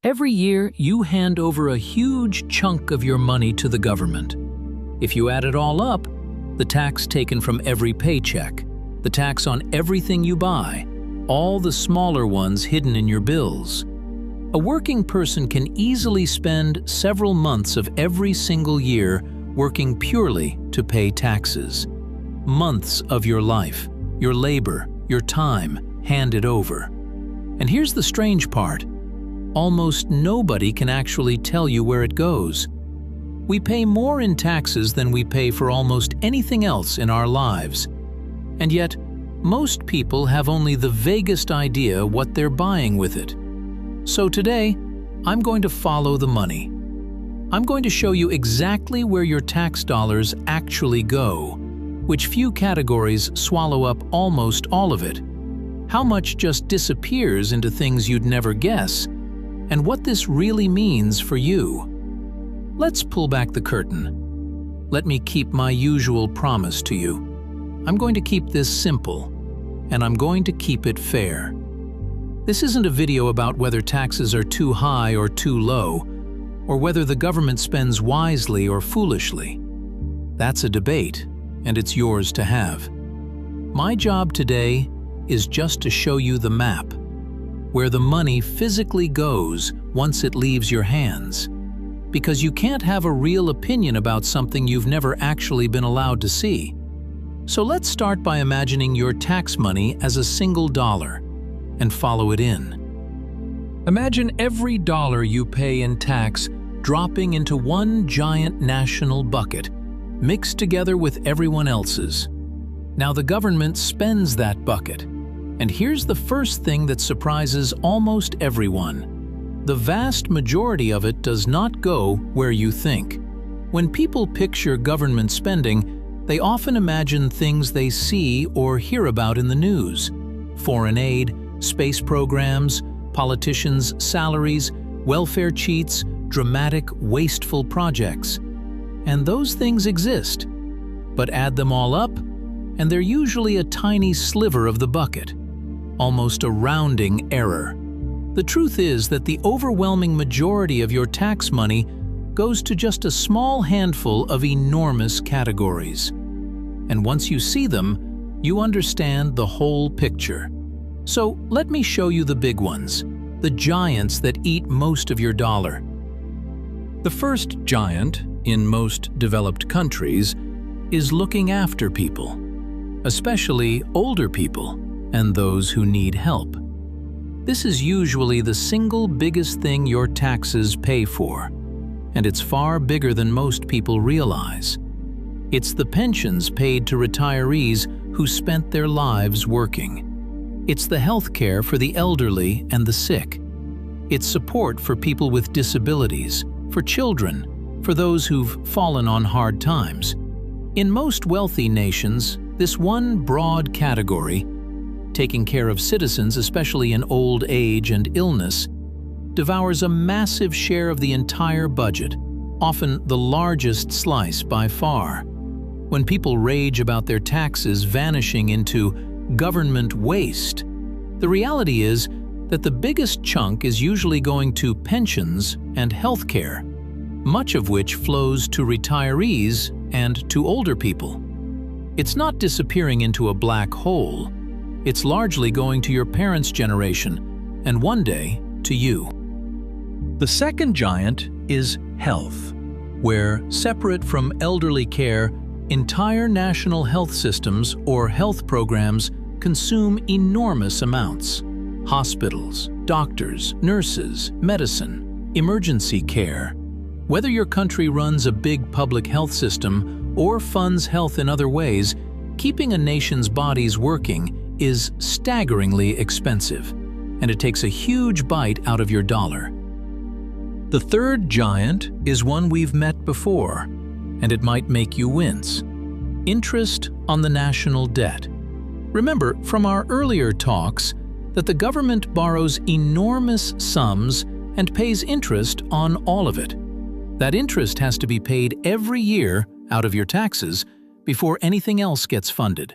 Every year, you hand over a huge chunk of your money to the government. If you add it all up, the tax taken from every paycheck, the tax on everything you buy, all the smaller ones hidden in your bills. A working person can easily spend several months of every single year working purely to pay taxes. Months of your life, your labor, your time handed over. And here's the strange part. Almost nobody can actually tell you where it goes. We pay more in taxes than we pay for almost anything else in our lives. And yet, most people have only the vaguest idea what they're buying with it. So today, I'm going to follow the money. I'm going to show you exactly where your tax dollars actually go, which few categories swallow up almost all of it, how much just disappears into things you'd never guess, and what this really means for you. Let's pull back the curtain. Let me keep my usual promise to you. I'm going to keep this simple, and I'm going to keep it fair. This isn't a video about whether taxes are too high or too low, or whether the government spends wisely or foolishly. That's a debate, and it's yours to have. My job today is just to show you the map, where the money physically goes once it leaves your hands. Because you can't have a real opinion about something you've never actually been allowed to see. So let's start by imagining your tax money as a single dollar and follow it in. Imagine every dollar you pay in tax dropping into one giant national bucket, mixed together with everyone else's. Now the government spends that bucket. And here's the first thing that surprises almost everyone. The vast majority of it does not go where you think. When people picture government spending, they often imagine things they see or hear about in the news. Foreign aid, space programs, politicians' salaries, welfare cheats, dramatic, wasteful projects. And those things exist. But add them all up, and they're usually a tiny sliver of the bucket. Almost a rounding error. The truth is that the overwhelming majority of your tax money goes to just a small handful of enormous categories. And once you see them, you understand the whole picture. So let me show you the big ones, the giants that eat most of your dollar. The first giant, in most developed countries, is looking after people, especially older people and those who need help. This is usually the single biggest thing your taxes pay for, and it's far bigger than most people realize. It's the pensions paid to retirees who spent their lives working. It's the health care for the elderly and the sick. It's support for people with disabilities, for children, for those who've fallen on hard times. In most wealthy nations, this one broad category, taking care of citizens, especially in old age and illness, devours a massive share of the entire budget, often the largest slice by far. When people rage about their taxes vanishing into government waste, the reality is that the biggest chunk is usually going to pensions and health care, much of which flows to retirees and to older people. It's not disappearing into a black hole. It's largely going to your parents' generation, and one day, to you. The second giant is health, where, separate from elderly care, entire national health systems or health programs consume enormous amounts. Hospitals, doctors, nurses, medicine, emergency care. Whether your country runs a big public health system or funds health in other ways, keeping a nation's bodies working is staggeringly expensive, and it takes a huge bite out of your dollar. The third giant is one we've met before, and it might make you wince. Interest on the national debt. Remember from our earlier talks that the government borrows enormous sums and pays interest on all of it. That interest has to be paid every year out of your taxes before anything else gets funded.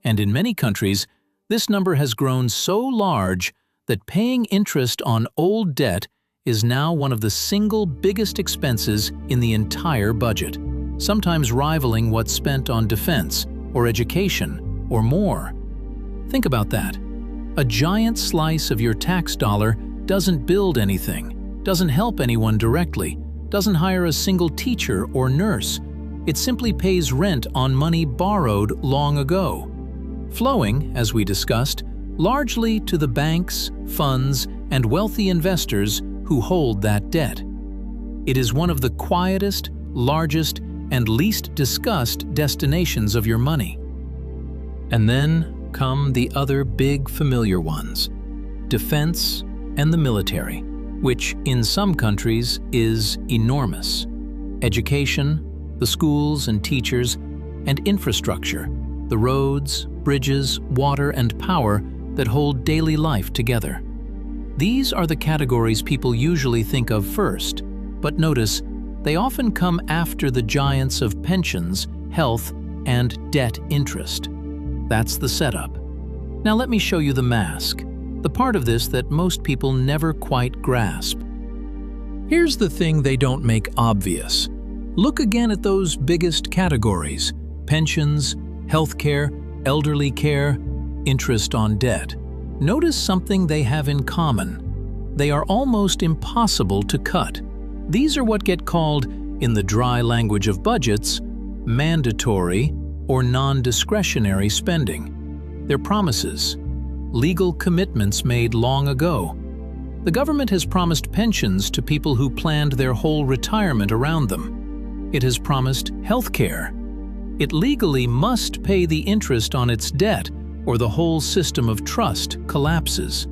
And in many countries, this number has grown so large that paying interest on old debt is now one of the single biggest expenses in the entire budget, sometimes rivaling what's spent on defense or education or more. Think about that. A giant slice of your tax dollar doesn't build anything, doesn't help anyone directly, doesn't hire a single teacher or nurse. It simply pays rent on money borrowed long ago, flowing, as we discussed, largely to the banks, funds, and wealthy investors who hold that debt. It is one of the quietest, largest, and least discussed destinations of your money. And then come the other big familiar ones: defense and the military, which in some countries is enormous. Education, the schools and teachers, and infrastructure, the roads, bridges, water, and power that hold daily life together. These are the categories people usually think of first, but notice, they often come after the giants of pensions, health, and debt interest. That's the setup. Now let me show you the mask, the part of this that most people never quite grasp. Here's the thing they don't make obvious. Look again at those biggest categories: pensions, healthcare, elderly care, interest on debt. Notice something they have in common. They are almost impossible to cut. These are what get called, in the dry language of budgets, mandatory or non-discretionary spending. They're promises, legal commitments made long ago. The government has promised pensions to people who planned their whole retirement around them. It has promised health care. It legally must pay the interest on its debt, or the whole system of trust collapses.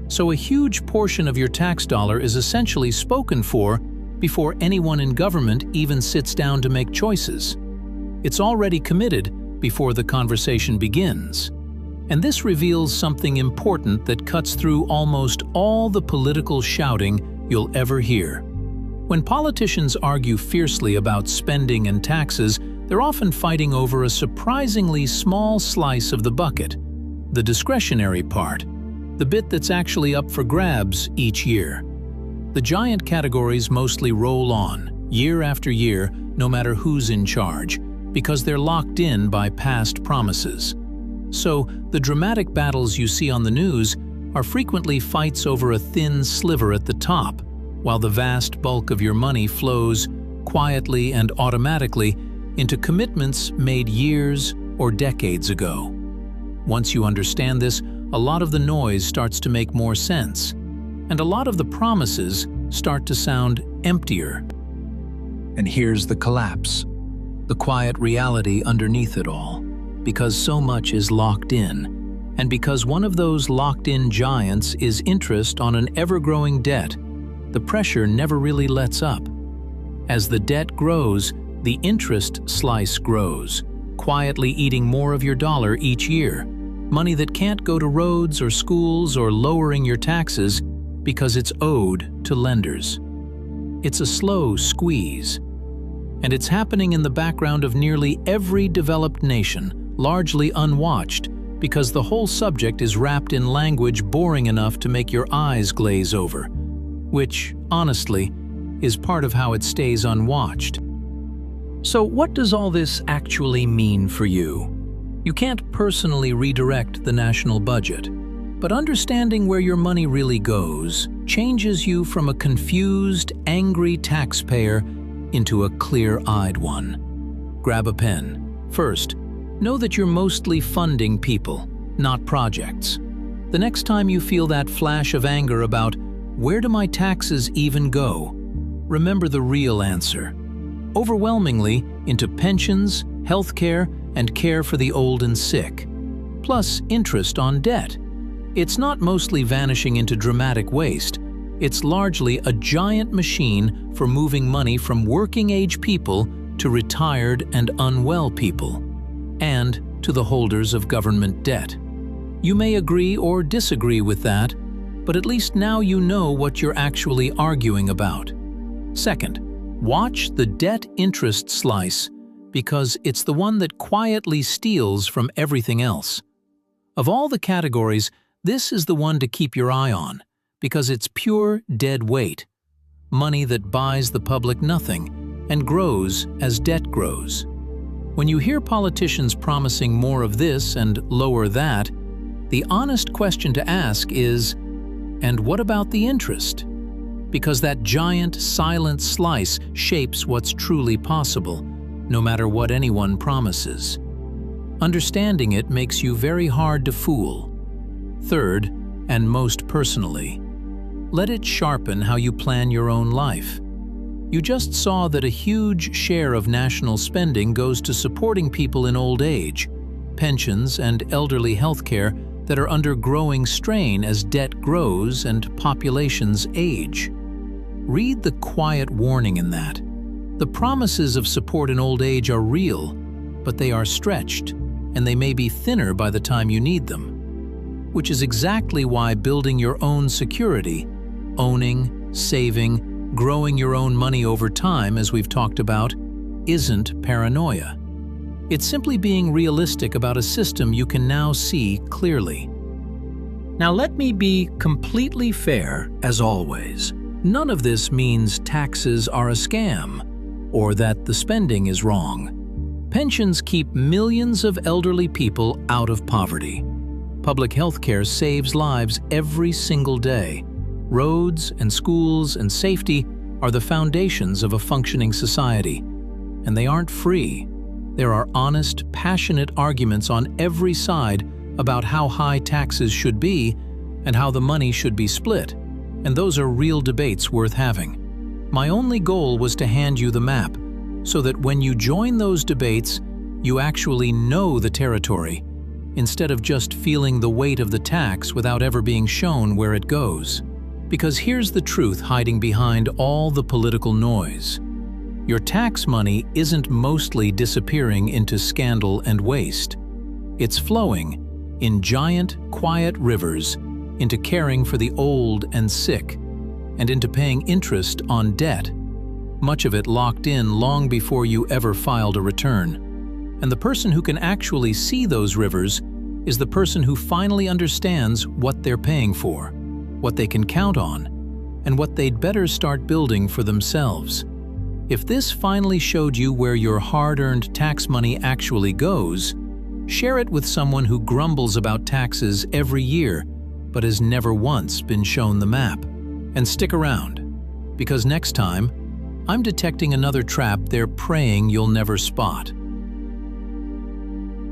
So a huge portion of your tax dollar is essentially spoken for before anyone in government even sits down to make choices. It's already committed before the conversation begins. And this reveals something important that cuts through almost all the political shouting you'll ever hear. When politicians argue fiercely about spending and taxes, they're often fighting over a surprisingly small slice of the bucket, the discretionary part, the bit that's actually up for grabs each year. The giant categories mostly roll on, year after year, no matter who's in charge, because they're locked in by past promises. So, the dramatic battles you see on the news are frequently fights over a thin sliver at the top, while the vast bulk of your money flows, quietly and automatically, into commitments made years or decades ago. Once you understand this, a lot of the noise starts to make more sense, and a lot of the promises start to sound emptier. And here's the collapse, the quiet reality underneath it all. Because so much is locked in, and because one of those locked-in giants is interest on an ever-growing debt, the pressure never really lets up. As the debt grows, the interest slice grows, quietly eating more of your dollar each year, money that can't go to roads or schools or lowering your taxes because it's owed to lenders. It's a slow squeeze, and it's happening in the background of nearly every developed nation, largely unwatched, because the whole subject is wrapped in language boring enough to make your eyes glaze over, which, honestly, is part of how it stays unwatched. So what does all this actually mean for you? You can't personally redirect the national budget, but understanding where your money really goes changes you from a confused, angry taxpayer into a clear-eyed one. Grab a pen. First, know that you're mostly funding people, not projects. The next time you feel that flash of anger about, where do my taxes even go? Remember the real answer. Overwhelmingly into pensions, healthcare, and care for the old and sick. Plus interest on debt. It's not mostly vanishing into dramatic waste. It's largely a giant machine for moving money from working-age people to retired and unwell people, and to the holders of government debt. You may agree or disagree with that, but at least now you know what you're actually arguing about. Second, watch the debt interest slice, because it's the one that quietly steals from everything else. Of all the categories, this is the one to keep your eye on, because it's pure dead weight, money that buys the public nothing and grows as debt grows. When you hear politicians promising more of this and lower that, the honest question to ask is, and what about the interest? Because that giant, silent slice shapes what's truly possible, no matter what anyone promises. Understanding it makes you very hard to fool. Third, and most personally, let it sharpen how you plan your own life. You just saw that a huge share of national spending goes to supporting people in old age, pensions and elderly health care that are under growing strain as debt grows and populations age. Read the quiet warning in that. The promises of support in old age are real, but they are stretched, and they may be thinner by the time you need them. Which is exactly why building your own security, owning, saving, growing your own money over time, as we've talked about, isn't paranoia. It's simply being realistic about a system you can now see clearly. Now let me be completely fair, as always. None of this means taxes are a scam, or that the spending is wrong. Pensions keep millions of elderly people out of poverty. Public health care saves lives every single day. Roads and schools and safety are the foundations of a functioning society. And they aren't free. There are honest, passionate arguments on every side about how high taxes should be and how the money should be split. And those are real debates worth having. My only goal was to hand you the map, so that when you join those debates, you actually know the territory, instead of just feeling the weight of the tax without ever being shown where it goes. Because here's the truth hiding behind all the political noise. Your tax money isn't mostly disappearing into scandal and waste. It's flowing in giant, quiet rivers into caring for the old and sick, and into paying interest on debt, much of it locked in long before you ever filed a return. And the person who can actually see those rivers is the person who finally understands what they're paying for, what they can count on, and what they'd better start building for themselves. If this finally showed you where your hard-earned tax money actually goes, share it with someone who grumbles about taxes every year but has never once been shown the map. And stick around, because next time, I'm detecting another trap they're praying you'll never spot.